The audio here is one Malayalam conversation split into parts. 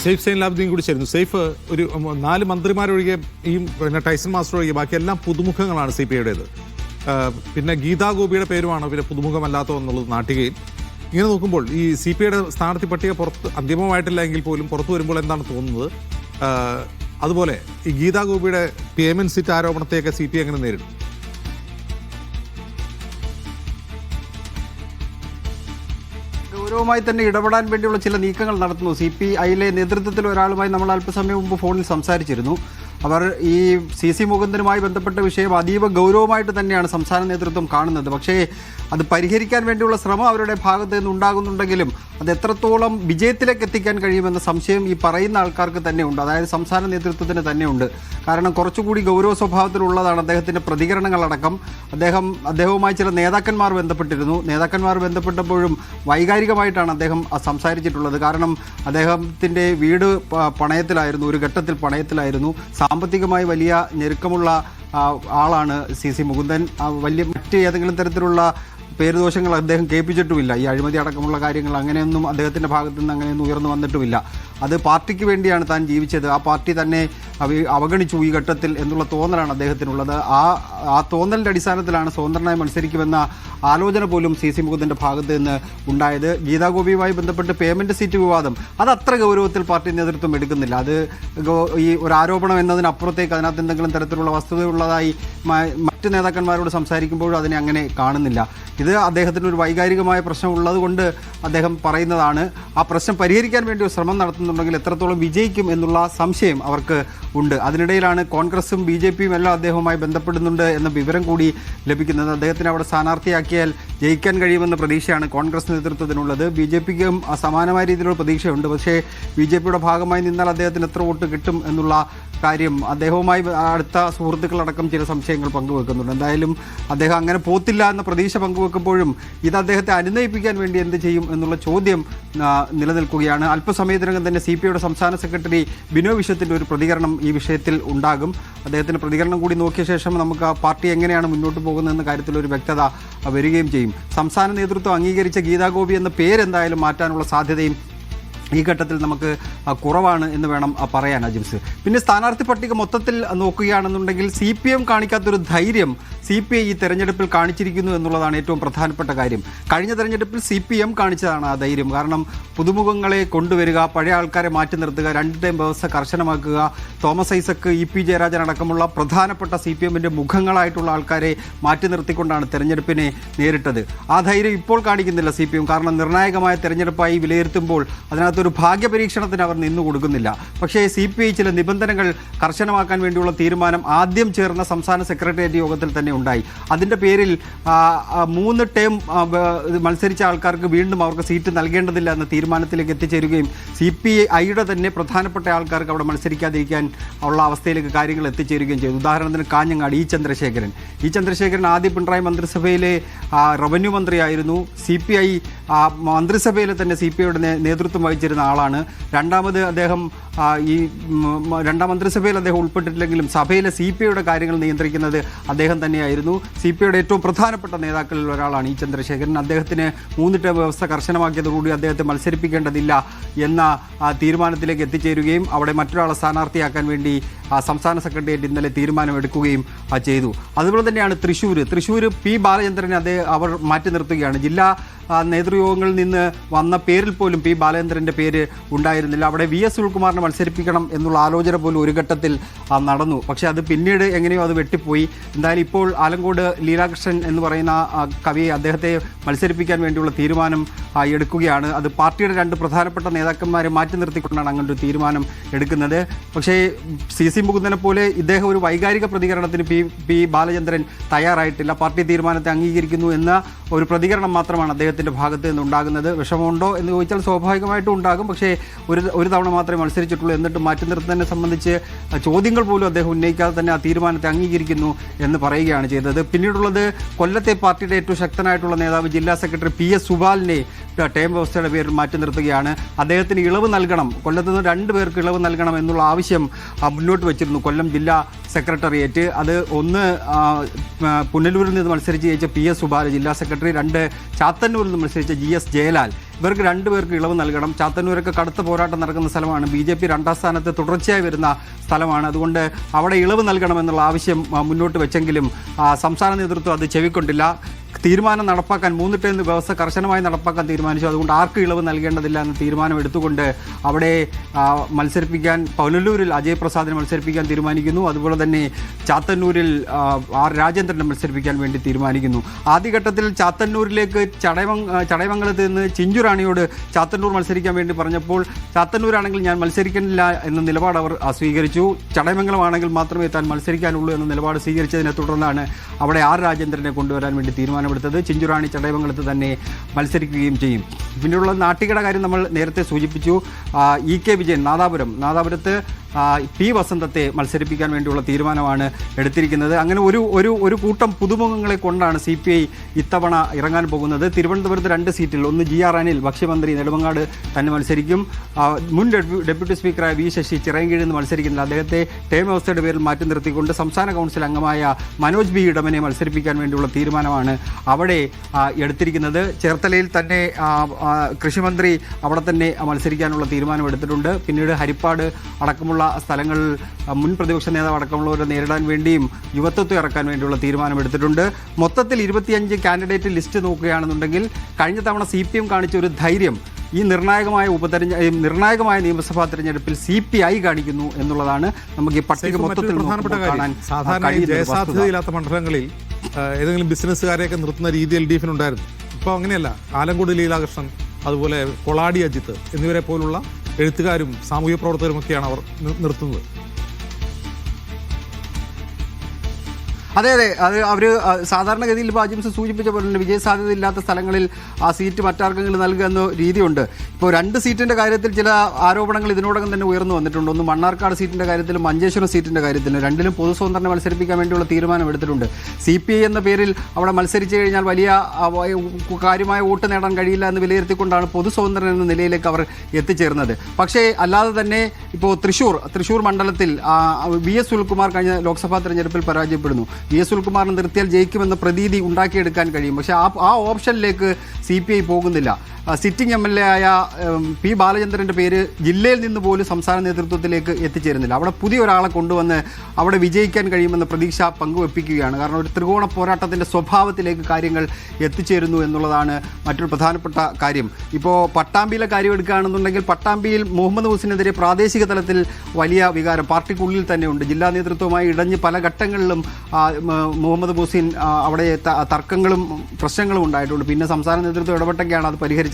സെയ്ഫ് സൈൻലാബ്ദീൻ കൂടി ചേരുന്നു. സെയ്ഫ്, ഒരു 4 മന്ത്രിമാരൊഴികെ ഈ ടൈസൺ മാസ്റ്റർ ഒഴികെ ബാക്കിയെല്ലാം പുതുമുഖങ്ങളാണ് CPIയുടേത്. പിന്നെ ഗീതാ ഗോപിയുടെ പേരുമാണ് പിന്നെ പുതുമുഖമല്ലാത്തോ എന്നുള്ളത് നാട്ടികയിൽ. ഇങ്ങനെ നോക്കുമ്പോൾ ഈ CPIയുടെ സ്ഥാനാർത്ഥി പട്ടിക അന്തിമമായിട്ടില്ല എങ്കിൽ പോലും പുറത്തു വരുമ്പോൾ എന്താണ് തോന്നുന്നത്? അതുപോലെ ഈ ഗീതാ ഗോപിയുടെ പേയ്മെന്റ് സീറ്റ് ആരോപണത്തെയൊക്കെ CPI എങ്ങനെ നേരിടും? ഗൗരവമായി തന്നെ ഇടപെടാൻ വേണ്ടിയുള്ള ചില നീക്കങ്ങൾ നടത്തുന്നു. CPIയിലെ നേതൃത്വത്തിൽ ഒരാളുമായി നമ്മൾ അല്പസമയം മുമ്പ് ഫോണിൽ സംസാരിച്ചിരുന്നു. അവർ ഈ CC മുകുന്ദനുമായി ബന്ധപ്പെട്ട വിഷയം അതീവ ഗൗരവമായിട്ട് തന്നെയാണ് സംസ്ഥാന നേതൃത്വം കാണുന്നത്. പക്ഷേ അത് പരിഹരിക്കാൻ വേണ്ടിയുള്ള ശ്രമം അവരുടെ ഭാഗത്ത് നിന്ന് ഉണ്ടാകുന്നുണ്ടെങ്കിലും അത് എത്രത്തോളം വിജയത്തിലേക്ക് എത്തിക്കാൻ കഴിയുമെന്ന സംശയം ഈ പറയുന്ന ആൾക്കാർക്ക് തന്നെയുണ്ട്. അതായത് സംസ്ഥാന നേതൃത്വത്തിന് തന്നെയുണ്ട്. കാരണം കുറച്ചുകൂടി ഗൗരവ സ്വഭാവത്തിലുള്ളതാണ് അദ്ദേഹത്തിൻ്റെ പ്രതികരണങ്ങളടക്കം. അദ്ദേഹവുമായി ചില നേതാക്കന്മാർ ബന്ധപ്പെട്ടിരുന്നു. നേതാക്കന്മാർ ബന്ധപ്പെട്ടപ്പോഴും വൈകാരികമായിട്ടാണ് അദ്ദേഹം സംസാരിച്ചിട്ടുള്ളത്. കാരണം അദ്ദേഹത്തിൻ്റെ വീട് പണയത്തിലായിരുന്നു, ഒരു ഘട്ടത്തിൽ പണയത്തിലായിരുന്നു. സാമ്പത്തികമായി വലിയ ഞെരുക്കമുള്ള ആളാണ് CC മുകുന്ദൻ. വലിയ മറ്റ് ഏതെങ്കിലും തരത്തിലുള്ള പേരുദോഷങ്ങൾ അദ്ദേഹം കേൾപ്പിച്ചിട്ടുമില്ല. ഈ അഴിമതി അടക്കമുള്ള കാര്യങ്ങൾ അങ്ങനെയൊന്നും അദ്ദേഹത്തിൻ്റെ ഭാഗത്തു നിന്ന് അങ്ങനെയൊന്നും ഉയർന്നു വന്നിട്ടുമില്ല. അത് പാർട്ടിക്ക് വേണ്ടിയാണ് താൻ ജീവിച്ചത്, ആ പാർട്ടി തന്നെ അവഗണിച്ചു ഈ ഘട്ടത്തിൽ എന്നുള്ള തോന്നലാണ് അദ്ദേഹത്തിനുള്ളത്. ആ തോന്നലിൻ്റെ അടിസ്ഥാനത്തിലാണ് സ്വതന്ത്രനായി മത്സരിക്കുമെന്ന ആലോചന പോലും CC മുകുന്ദൻ്റെ ഭാഗത്ത് നിന്ന് ഉണ്ടായത്. ഗീതാ ഗോപിയുമായി ബന്ധപ്പെട്ട് പേയ്മെൻറ്റ് സീറ്റ് വിവാദം അത് അത്ര ഗൗരവത്തിൽ പാർട്ടി നേതൃത്വം എടുക്കുന്നില്ല. അത് ഈ ഒരു ആരോപണം എന്നതിനപ്പുറത്തേക്ക് അതിനകത്ത് എന്തെങ്കിലും തരത്തിലുള്ള വസ്തുതയുള്ളതായി മറ്റ് നേതാക്കന്മാരോട് സംസാരിക്കുമ്പോഴും അതിനെ അങ്ങനെ കാണുന്നില്ല. ഇത് അദ്ദേഹത്തിന് ഒരു വൈകാരികമായ പ്രശ്നം ഉള്ളതുകൊണ്ട് അദ്ദേഹം പറയുന്നതാണ്. ആ പ്രശ്നം പരിഹരിക്കാൻ വേണ്ടി ഒരു ശ്രമം നടത്തുന്നുണ്ടെങ്കിൽ എത്രത്തോളം വിജയിക്കും എന്നുള്ള സംശയം അവർക്ക് ഉണ്ട്. അതിനിടയിലാണ് കോൺഗ്രസും BJPയും എല്ലാം അദ്ദേഹവുമായി ബന്ധപ്പെടുന്നുണ്ട് എന്ന വിവരം കൂടി ലഭിക്കുന്നത്. അദ്ദേഹത്തിന് അവിടെ സ്ഥാനാർത്ഥിയാക്കിയാൽ ജയിക്കാൻ കഴിയുമെന്ന പ്രതീക്ഷയാണ് കോൺഗ്രസ് നേതൃത്വത്തിനുള്ളത്. BJPക്കും സമാനമായ രീതിയിലുള്ള പ്രതീക്ഷയുണ്ട്. പക്ഷേ BJPയുടെ ഭാഗമായി നിന്നാൽ അദ്ദേഹത്തിന് എത്ര വോട്ട് കിട്ടും എന്നുള്ള കാര്യം അദ്ദേഹവുമായി അടുത്ത സുഹൃത്തുക്കളടക്കം ചില സംശയങ്ങൾ പങ്കുവെക്കുന്നുണ്ട്. എന്തായാലും അദ്ദേഹം അങ്ങനെ പോത്തില്ല എന്ന പ്രതീക്ഷ പങ്കുവെക്കുമ്പോഴും ഇത് അദ്ദേഹത്തെ അനുനയിപ്പിക്കാൻ വേണ്ടി എന്ത് ചെയ്യും എന്നുള്ള ചോദ്യം നിലനിൽക്കുകയാണ്. അല്പസമയത്തിനകം തന്നെ CPIയുടെ സംസ്ഥാന സെക്രട്ടറി ബിനോയ് വിശ്വത്തിൻ്റെ ഒരു പ്രതികരണം ഈ വിഷയത്തിൽ ഉണ്ടാകും. അദ്ദേഹത്തിൻ്റെ പ്രതികരണം കൂടി നോക്കിയ ശേഷം നമുക്ക് ആ പാർട്ടി എങ്ങനെയാണ് മുന്നോട്ട് പോകുന്നതെന്ന കാര്യത്തിൽ ഒരു വ്യക്തത വരികയും ചെയ്യും. സംസ്ഥാന നേതൃത്വം അംഗീകരിച്ച ഗീതാ ഗോപി എന്ന പേരെന്തായാലും മാറ്റാനുള്ള സാധ്യതയും ഈ ഘട്ടത്തിൽ നമുക്ക് കുറവാണ് എന്ന് വേണം പറയാൻ അജിംസ്. പിന്നെ സ്ഥാനാർത്ഥി പട്ടിക മൊത്തത്തിൽ നോക്കുകയാണെന്നുണ്ടെങ്കിൽ CPM കാണിക്കാത്തൊരു ധൈര്യം CPI ഈ തെരഞ്ഞെടുപ്പിൽ കാണിച്ചിരിക്കുന്നു എന്നുള്ളതാണ് ഏറ്റവും പ്രധാനപ്പെട്ട കാര്യം. കഴിഞ്ഞ തെരഞ്ഞെടുപ്പിൽ CPM കാണിച്ചതാണ് ആ ധൈര്യം. കാരണം പുതുമുഖങ്ങളെ കൊണ്ടുവരിക, പഴയ ആൾക്കാരെ മാറ്റി നിർത്തുക, 2 ടൈം വ്യവസ്ഥ കർശനമാക്കുക, തോമസ് ഐസക്ക്, EP ജയരാജൻ അടക്കമുള്ള പ്രധാനപ്പെട്ട CPMൻ്റെ മുഖങ്ങളായിട്ടുള്ള ആൾക്കാരെ മാറ്റി നിർത്തിക്കൊണ്ടാണ് തെരഞ്ഞെടുപ്പിനെ നേരിട്ടത്. ആ ധൈര്യം ഇപ്പോൾ കാണിക്കുന്നില്ല CPM. കാരണം നിർണായകമായ തെരഞ്ഞെടുപ്പായി വിലയിരുത്തുമ്പോൾ അതിനകത്തൊരു ഭാഗ്യപരീക്ഷണത്തിന് അവർ നിന്നു കൊടുക്കുന്നില്ല. പക്ഷേ CPI ചില നിബന്ധനകൾ കർശനമാക്കാൻ വേണ്ടിയുള്ള തീരുമാനം ആദ്യം ചേർന്ന സംസ്ഥാന സെക്രട്ടേറിയറ്റ് യോഗത്തിൽ തന്നെ ഉണ്ടായി. അതിൻ്റെ പേരിൽ 3 ടേം മത്സരിച്ച ആൾക്കാർക്ക് വീണ്ടും അവർക്ക് സീറ്റ് നൽകേണ്ടതില്ല എന്ന തീരുമാനത്തിലേക്ക് എത്തിച്ചേരുകയും CPIയുടെ തന്നെ പ്രധാനപ്പെട്ട ആൾക്കാർക്ക് അവിടെ മത്സരിക്കാതിരിക്കാൻ ഉള്ള അവസ്ഥയിലേക്ക് കാര്യങ്ങൾ എത്തിച്ചേരുകയും ചെയ്തു. ഉദാഹരണത്തിന് കാഞ്ഞങ്ങാട് ഈ ചന്ദ്രശേഖരൻ ആദ്യ പിണറായി മന്ത്രിസഭയിലെ റവന്യൂ മന്ത്രിയായിരുന്നു. CPI മന്ത്രിസഭയിൽ തന്നെ CPIയുടെ നേതൃത്വം വഹിച്ചിരുന്ന ആളാണ്. രണ്ടാമത് അദ്ദേഹം ഈ രണ്ടാം മന്ത്രിസഭയിൽ അദ്ദേഹം ഉൾപ്പെട്ടിട്ടില്ലെങ്കിലും സഭയിലെ CPIയുടെ കാര്യങ്ങൾ നിയന്ത്രിക്കുന്നത് അദ്ദേഹം തന്നെയായിരുന്നു. CPIയുടെ ഏറ്റവും പ്രധാനപ്പെട്ട നേതാക്കളിൽ ഒരാളാണ് ഈ ചന്ദ്രശേഖരൻ. അദ്ദേഹത്തിന് 3 ടേം വ്യവസ്ഥ കർശനമാക്കിയതോടുകൂടി അദ്ദേഹത്തെ മത്സരിപ്പിക്കേണ്ടതില്ല എന്ന തീരുമാനത്തിലേക്ക് എത്തിച്ചേരുകയും അവിടെ മറ്റൊരാളെ സ്ഥാനാർത്ഥിയാക്കാൻ വേണ്ടി സംസ്ഥാന സെക്രട്ടേറിയറ്റ് ഇന്നലെ തീരുമാനമെടുക്കുകയും ചെയ്തു. അതുപോലെ തന്നെയാണ് തൃശ്ശൂർ P ബാലചന്ദ്രനെ അവർ മാറ്റി നിർത്തുകയാണ്. ജില്ലാ നേതൃയോഗങ്ങളിൽ നിന്ന് വന്ന പേരിൽ പോലും P ബാലചന്ദ്രൻ്റെ പേര് ഉണ്ടായിരുന്നില്ല. അവിടെ VS സുനിൽകുമാറിനെ മത്സരിപ്പിക്കണം എന്നുള്ള ആലോചന പോലും ഒരു ഘട്ടത്തിൽ നടന്നു. പക്ഷേ അത് പിന്നീട് എങ്ങനെയോ അത് വെട്ടിപ്പോയി. എന്തായാലും ഇപ്പോൾ ആലങ്കോട് ലീലാകൃഷ്ണൻ എന്ന് പറയുന്ന കവി അദ്ദേഹത്തെ മത്സരിപ്പിക്കാൻ വേണ്ടിയുള്ള തീരുമാനം എടുക്കുകയാണ്. അത് പാർട്ടിയുടെ 2 പ്രധാനപ്പെട്ട നേതാക്കന്മാരെ മാറ്റി നിർത്തിക്കൊണ്ടാണ് അങ്ങനൊരു തീരുമാനം എടുക്കുന്നത്. പക്ഷേ CC മുകുന്ദനെ പോലെ ഇദ്ദേഹം ഒരു വൈകാരിക പ്രതികരണത്തിന് P ബാലചന്ദ്രൻ തയ്യാറായിട്ടില്ല. പാർട്ടി തീരുമാനത്തെ അംഗീകരിക്കുന്നു എന്ന ഒരു പ്രതികരണം മാത്രമാണ് അദ്ദേഹത്തിൻ്റെ ഭാഗത്ത് നിന്നുണ്ടാകുന്നത്. വിഷമമുണ്ടോ എന്ന് ചോദിച്ചാൽ സ്വാഭാവികമായിട്ടും ഉണ്ടാകും. പക്ഷേ ഒരു തവണ മാത്രമേ മത്സരിച്ചിട്ടുള്ളൂ. എന്നിട്ട് മാറ്റി നിർത്തുന്നതിനെ സംബന്ധിച്ച് ചോദ്യങ്ങൾ പോലും അദ്ദേഹം ഉന്നയിക്കാതെ തന്നെ ആ തീരുമാനത്തെ അംഗീകരിക്കുന്നു എന്ന് പറയുകയാണ് ചെയ്തത്. പിന്നീടുള്ളത് കൊല്ലത്തെ പാർട്ടിയുടെ ഏറ്റവും ശക്തനായിട്ടുള്ള നേതാവ് ജില്ലാ സെക്രട്ടറി PS സുബാലിനെ ടേം വ്യവസ്ഥയുടെ പേരിൽ മാറ്റി നിർത്തുകയാണ്. അദ്ദേഹത്തിന് ഇളവ് നൽകണം, കൊല്ലത്ത് നിന്ന് 2 പേർക്ക് ഇളവ് നൽകണം എന്നുള്ള ആവശ്യം മുന്നോട്ട് വെച്ചിരുന്നു കൊല്ലം ജില്ലാ സെക്രട്ടേറിയറ്റ്. അത് ഒന്ന് പുനലൂരിൽ നിന്ന് മത്സരിച്ച് ജയിച്ച PS സുബാൽ ജില്ലാ സെക്രട്ടറി, 2 ചാത്തന്നൂരിൽ നിന്ന് മത്സരിച്ച GS ജയലാൽ ഇവർക്ക് രണ്ടുപേർക്ക് ഇളവ് നൽകണം. ചാത്തന്നൂരൊക്കെ കടുത്ത പോരാട്ടം നടക്കുന്ന സ്ഥലമാണ്. BJP 2ാം സ്ഥാനത്ത് തുടർച്ചയായി വരുന്ന സ്ഥലമാണ്. അതുകൊണ്ട് അവിടെ ഇളവ് നൽകണമെന്നുള്ള ആവശ്യം മുന്നോട്ട് വെച്ചെങ്കിലും സംസ്ഥാന നേതൃത്വം അത് ചെവിക്കൊണ്ടില്ല. തീരുമാനം നടപ്പാക്കാൻ 3 ടേം വ്യവസ്ഥ കർശനമായി നടപ്പാക്കാൻ തീരുമാനിച്ചു. അതുകൊണ്ട് ആർക്കും ഇളവ് നൽകേണ്ടതില്ല എന്ന തീരുമാനം എടുത്തുകൊണ്ട് അവിടെ മത്സരിപ്പിക്കാൻ പുനലൂരിൽ അജയ് പ്രസാദിനെ മത്സരിപ്പിക്കാൻ തീരുമാനിക്കുന്നു. അതുപോലെ തന്നെ ചാത്തന്നൂരിൽ R രാജേന്ദ്രനെ മത്സരിപ്പിക്കാൻ വേണ്ടി തീരുമാനിക്കുന്നു. ആദ്യഘട്ടത്തിൽ ചാത്തന്നൂരിലേക്ക് ചടയമംഗലത്ത് നിന്ന് ചിഞ്ചുറാണിയോട് ചാത്തന്നൂർ മത്സരിക്കാൻ വേണ്ടി പറഞ്ഞപ്പോൾ ചാത്തന്നൂരാണെങ്കിൽ ഞാൻ മത്സരിക്കുന്നില്ല എന്ന നിലപാട് അവർ സ്വീകരിച്ചു. ചടയമംഗലമാണെങ്കിൽ മാത്രമേ താൻ മത്സരിക്കാനുള്ളൂ എന്ന നിലപാട് സ്വീകരിച്ചതിനെ തുടർന്നാണ് അവിടെ R രാജേന്ദ്രനെ കൊണ്ടുവരാൻ വേണ്ടി തീരുമാനമെടുത്തത്. ചിഞ്ചുറാണി ചടയമംഗലത്ത് തന്നെ മത്സരിക്കുകയും ചെയ്യും. പിന്നീടുള്ള നാട്ടികയുടെ കാര്യം നമ്മൾ നേരത്തെ സൂചിപ്പിച്ചു. EK വിജയൻ നാദാപുരത്ത് P വസന്തത്തെ മത്സരിപ്പിക്കാൻ വേണ്ടിയുള്ള തീരുമാനമാണ് എടുത്തിരിക്കുന്നത്. അങ്ങനെ ഒരു കൂട്ടം പുതുമുഖങ്ങളെ കൊണ്ടാണ് CPI ഇത്തവണ ഇറങ്ങാൻ പോകുന്നത്. തിരുവനന്തപുരത്ത് 2 സീറ്റിൽ ഒന്ന് GR അനിൽ ഭക്ഷ്യമന്ത്രി നെടുമങ്ങാട് തന്നെ മത്സരിക്കും. മുൻ ഡെപ്യൂട്ടി സ്പീക്കറായ V ശശി ചിറയൻകീഴിൽ നിന്ന് മത്സരിക്കുന്നില്ല. അദ്ദേഹത്തെ ടേം വ്യവസ്ഥയുടെ പേരിൽ മാറ്റി നിർത്തിക്കൊണ്ട് സംസ്ഥാന കൗൺസിൽ അംഗമായ മനോജ് B ഇടമനെ മത്സരിപ്പിക്കാൻ വേണ്ടിയുള്ള തീരുമാനമാണ് അവിടെ എടുത്തിരിക്കുന്നത്. ചേർത്തലയിൽ തന്നെ കൃഷിമന്ത്രി അവിടെ തന്നെ മത്സരിക്കാനുള്ള തീരുമാനം എടുത്തിട്ടുണ്ട്. പിന്നീട് ഹരിപ്പാട് അടക്കമുള്ള സ്ഥലങ്ങളിൽ മുൻ പ്രതിപക്ഷ നേതാവ് അടക്കമുള്ളവരെ നേരിടാൻ വേണ്ടിയും യുവത്വത്തെ ഇറക്കാൻ വേണ്ടിയുള്ള തീരുമാനം എടുത്തിട്ടുണ്ട്. മൊത്തത്തിൽ 25 കാൻഡിഡേറ്റ് ലിസ്റ്റ് നോക്കുകയാണെന്നുണ്ടെങ്കിൽ കഴിഞ്ഞ തവണ CPM കാണിച്ച ഒരു ധൈര്യം ഈ നിർണായകമായ നിയമസഭാ തെരഞ്ഞെടുപ്പിൽ CPI കാണിക്കുന്നു എന്നുള്ളതാണ് നമുക്ക് ഈ പട്ടിക മൊത്തത്തിൽ കാണാൻ സാധാരണ ജയസാധ്യതയില്ലാത്ത മണ്ഡലങ്ങളിൽ ഏതെങ്കിലും ബിസിനസ്സുകാരെയൊക്കെ നിർത്തുന്ന രീതി LDF ഉണ്ടായിരുന്നു. ഇപ്പോൾ അങ്ങനെയല്ല. ആലങ്കോട് ലീലാകൃഷ്ണൻ, അതുപോലെ കൊളാടി അജിത്ത് എന്നിവരെ പോലുള്ള എഴുത്തുകാരും സാമൂഹ്യ പ്രവർത്തകരുമൊക്കെയാണ് അവർ നിർത്തുന്നത്. അതെ അത് അവർ സാധാരണഗതിയിൽ ഇപ്പോൾ അജിംസ് സൂചിപ്പിച്ച പോലെ തന്നെ വിജയസാധ്യതയില്ലാത്ത സ്ഥലങ്ങളിൽ ആ സീറ്റ് മറ്റാർക്കെങ്കിലും നൽകുക എന്ന രീതിയുണ്ട്. ഇപ്പോൾ 2 സീറ്റിൻ്റെ കാര്യത്തിൽ ചില ആരോപണങ്ങൾ ഇതിനോടകം തന്നെ ഉയർന്നു വന്നിട്ടുണ്ട്. ഒന്ന് മണ്ണാർക്കാട് സീറ്റിൻ്റെ കാര്യത്തിലും മഞ്ചേശ്വരം സീറ്റിൻ്റെ കാര്യത്തിലും രണ്ടിലും പൊതു സ്വതന്ത്രനെ മത്സരിപ്പിക്കാൻ വേണ്ടിയുള്ള തീരുമാനം എടുത്തിട്ടുണ്ട്. CPI എന്ന പേരിൽ അവിടെ മത്സരിച്ചു കഴിഞ്ഞാൽ വലിയ കാര്യമായ വോട്ട് നേടാൻ കഴിയില്ല എന്ന് വിലയിരുത്തിക്കൊണ്ടാണ് പൊതു സ്വതന്ത്രൻ എന്ന നിലയിലേക്ക് അവർ എത്തിച്ചേർന്നത്. പക്ഷേ അല്ലാതെ തന്നെ ഇപ്പോൾ തൃശ്ശൂർ മണ്ഡലത്തിൽ VS സുനിൽകുമാർ കഴിഞ്ഞ ലോക്സഭാ തെരഞ്ഞെടുപ്പിൽ പരാജയപ്പെടുന്നു. VS സുനിൽകുമാറിനെ നിർത്തിയാൽ ജയിക്കുമെന്ന പ്രതീതി ഉണ്ടാക്കിയെടുക്കാൻ കഴിയും. പക്ഷേ ആ ഓപ്ഷനിലേക്ക് CPI പോകുന്നില്ല. സിറ്റിംഗ് MLA ആയ P ബാലചന്ദ്രൻ്റെ പേര് ജില്ലയിൽ നിന്ന് പോലും സംസ്ഥാന നേതൃത്വത്തിലേക്ക് എത്തിച്ചേരുന്നില്ല. അവിടെ പുതിയ ഒരാളെ കൊണ്ടുവന്ന് അവിടെ വിജയിക്കാൻ കഴിയുമെന്ന പ്രതീക്ഷ പങ്കുവെപ്പിക്കുകയാണ്. കാരണം ഒരു ത്രികോണ പോരാട്ടത്തിൻ്റെ സ്വഭാവത്തിലേക്ക് കാര്യങ്ങൾ എത്തിച്ചേരുന്നു എന്നുള്ളതാണ് മറ്റൊരു പ്രധാനപ്പെട്ട കാര്യം. ഇപ്പോൾ പട്ടാമ്പിയിലെ കാര്യം എടുക്കുകയാണെന്നുണ്ടെങ്കിൽ പട്ടാമ്പിയിൽ മുഹമ്മദ് മുഹസിനെതിരെ പ്രാദേശിക തലത്തിൽ വലിയ വികാരം പാർട്ടിക്കുള്ളിൽ തന്നെയുണ്ട്. ജില്ലാ നേതൃത്വവുമായി ഇടഞ്ഞ് പല ഘട്ടങ്ങളിലും മുഹമ്മദ് മുഹസിൻ അവിടെ തർക്കങ്ങളും പ്രശ്നങ്ങളും ഉണ്ടായിട്ടുണ്ട്. പിന്നെ സംസ്ഥാന നേതൃത്വം ഇടപെട്ടൊക്കെയാണ് അത് പരിഹരിച്ചത്.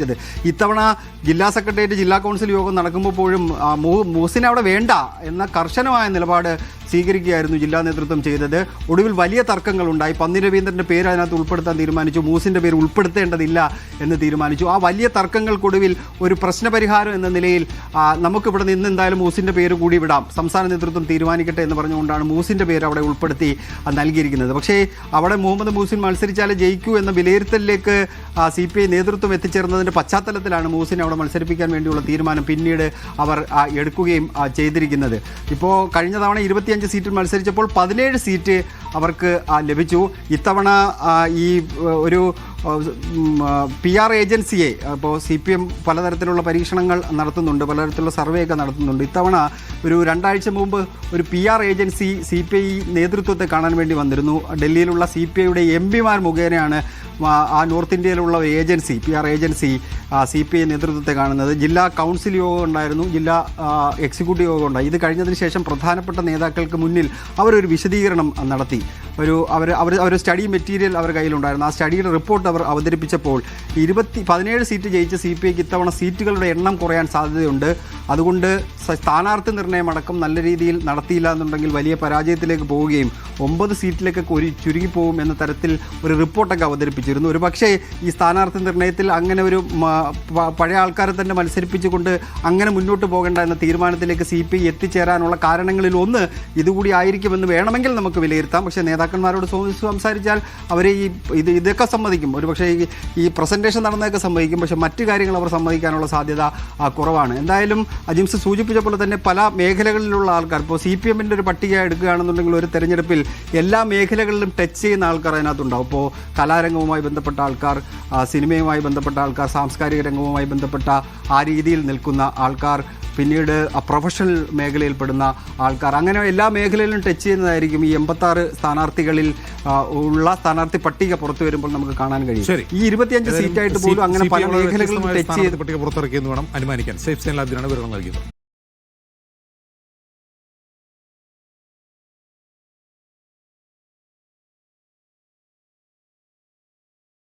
ഇത്തവണ ജില്ലാ സെക്രട്ടേറിയറ്റ് ജില്ലാ കൗൺസിൽ യോഗം നടക്കുമ്പോൾ പോലും മുഹസിനെ അവിടെ വേണ്ട എന്ന കർശനമായ നിലപാട് സ്വീകരിക്കുകയായിരുന്നു ജില്ലാ നേതൃത്വം ചെയ്തത്. ഒടുവിൽ വലിയ തർക്കങ്ങളുണ്ടായി. പന്നി രവീന്ദ്രൻ്റെ പേര് അതിനകത്ത് ഉൾപ്പെടുത്താൻ തീരുമാനിച്ചു. മൂസിൻ്റെ പേര് ഉൾപ്പെടുത്തേണ്ടതില്ല എന്ന് തീരുമാനിച്ചു. ആ വലിയ തർക്കങ്ങൾക്കൊടുവിൽ ഒരു പ്രശ്നപരിഹാരം എന്ന നിലയിൽ നമുക്കിവിടെ നിന്ന് എന്തായാലും മൂസിൻ്റെ പേര് കൂടി വിടാം, സംസ്ഥാന നേതൃത്വം തീരുമാനിക്കട്ടെ എന്ന് പറഞ്ഞുകൊണ്ടാണ് മൂസിൻ്റെ പേര് അവിടെ ഉൾപ്പെടുത്തി നൽകിയിരിക്കുന്നത്. പക്ഷേ അവിടെ മുഹമ്മദ് മൂസിൻ മത്സരിച്ചാലേ ജയിക്കൂ എന്ന വിലയിരുത്തലിലേക്ക് CPI നേതൃത്വം എത്തിച്ചേർന്നതിൻ്റെ പശ്ചാത്തലത്തിലാണ് മൂസിനെ അവിടെ മത്സരിപ്പിക്കാൻ വേണ്ടിയുള്ള തീരുമാനം പിന്നീട് അവർ എടുക്കുകയും ചെയ്തിരിക്കുന്നത്. ഇപ്പോൾ കഴിഞ്ഞ തവണ 25 സീറ്റിൽ മത്സരിച്ചപ്പോൾ 17 സീറ്റ് അവർക്ക് ലഭിച്ചു. ഇത്തവണ ഈ ഒരു PR ഏജൻസിയെ ഇപ്പോൾ CPM പലതരത്തിലുള്ള പരീക്ഷണങ്ങൾ നടത്തുന്നുണ്ട്, പലതരത്തിലുള്ള സർവേ ഒക്കെ നടത്തുന്നുണ്ട്. ഇത്തവണ ഒരു 2 ആഴ്ച മുമ്പ് ഒരു PR ഏജൻസി CPI നേതൃത്വത്തെ കാണാൻ വേണ്ടി വന്നിരുന്നു. ഡൽഹിയിലുള്ള CPIയുടെ MPമാർ മുഖേനയാണ് ആ നോർത്ത് ഇന്ത്യയിലുള്ള ഏജൻസി PR ഏജൻസി CPI നേതൃത്വത്തെ കാണുന്നത്. ജില്ലാ കൗൺസിൽ യോഗം ഉണ്ടായിരുന്നു, ജില്ലാ എക്സിക്യൂട്ടീവ് യോഗം ഉണ്ടായി. ഇത് കഴിഞ്ഞതിന് ശേഷം പ്രധാനപ്പെട്ട നേതാക്കൾക്ക് മുന്നിൽ അവരൊരു വിശദീകരണം നടത്തി. അവർ സ്റ്റഡി മെറ്റീരിയൽ അവരുടെ കയ്യിലുണ്ടായിരുന്നു. ആ സ്റ്റഡിയുടെ റിപ്പോർട്ട് അവർ അവതരിപ്പിച്ചപ്പോൾ 17 സീറ്റ് ജയിച്ച CPIക്ക് ഇത്തവണ സീറ്റുകളുടെ എണ്ണം കുറയാൻ സാധ്യതയുണ്ട്. അതുകൊണ്ട് സ്ഥാനാർത്ഥി നിർണ്ണയം അടക്കം നല്ല രീതിയിൽ നടത്തിയില്ല എന്നുണ്ടെങ്കിൽ വലിയ പരാജയത്തിലേക്ക് പോവുകയും 9 സീറ്റിലേക്കൊക്കെ ചുരുങ്ങിപ്പോകും എന്ന തരത്തിൽ ഒരു റിപ്പോർട്ടൊക്കെ അവതരിപ്പിച്ചിരുന്നു. ഒരു പക്ഷേ ഈ സ്ഥാനാർത്ഥി നിർണ്ണയത്തിൽ അങ്ങനെ ഒരു പഴയ ആൾക്കാരെ തന്നെ മത്സരിപ്പിച്ചുകൊണ്ട് അങ്ങനെ മുന്നോട്ട് പോകേണ്ട എന്ന തീരുമാനത്തിലേക്ക് CPI എത്തിച്ചേരാനുള്ള കാരണങ്ങളിൽ ഒന്ന് ഇതുകൂടി ആയിരിക്കുമെന്ന് വേണമെങ്കിൽ നമുക്ക് വിലയിരുത്താം. പക്ഷേ നേതാക്കന്മാരോട് സംസാരിച്ചാൽ അവരെ ഇതൊക്കെ സമ്മതിക്കും. ഒരു പക്ഷേ ഈ പ്രസൻറ്റേഷൻ നടന്നതൊക്കെ സമ്മതിക്കും. പക്ഷേ മറ്റു കാര്യങ്ങൾ അവർ സമ്മതിക്കാനുള്ള സാധ്യത കുറവാണ്. എന്തായാലും അജിംസ് സൂചിപ്പിച്ച പോലെ തന്നെ പല മേഖലകളിലുള്ള ആൾക്കാർ ഇപ്പോൾ CPMൻ്റെ ഒരു പട്ടിക എടുക്കുകയാണെന്നുണ്ടെങ്കിൽ ഒരു തെരഞ്ഞെടുപ്പിൽ എല്ലാ മേഖലകളിലും ടച്ച് ചെയ്യുന്ന ആൾക്കാർ അതിനകത്തുണ്ടാവും. ഇപ്പോൾ കലാരംഗവുമായി ബന്ധപ്പെട്ട ആൾക്കാർ, സിനിമയുമായി ബന്ധപ്പെട്ട ആൾക്കാർ, സാംസ്കാരിക രംഗവുമായി ബന്ധപ്പെട്ട ആ രീതിയിൽ നിൽക്കുന്ന ആൾക്കാർ, പിന്നീട് പ്രൊഫഷണൽ മേഖലയിൽപ്പെടുന്ന ആൾക്കാർ, അങ്ങനെ എല്ലാ മേഖലയിലും ടച്ച് ചെയ്യുന്നതായിരിക്കും ഈ 86 സ്ഥാനാർത്ഥികളിൽ ഉള്ള സ്ഥാനാർത്ഥി പട്ടിക പുറത്തു വരുമ്പോൾ നമുക്ക് കാണാൻ കഴിയും. ഈ 25 സീറ്റായിട്ട് പോലും അങ്ങനെ പല മേഖലകളിലും ടച്ച് ചെയ്ത് പട്ടിക പുറത്തിറക്കിയെന്ന് വേണം അനുമാനിക്കാൻ. സേഫ് സൈൻ ലാബിനാണ് വിവരണം നൽകിയത്.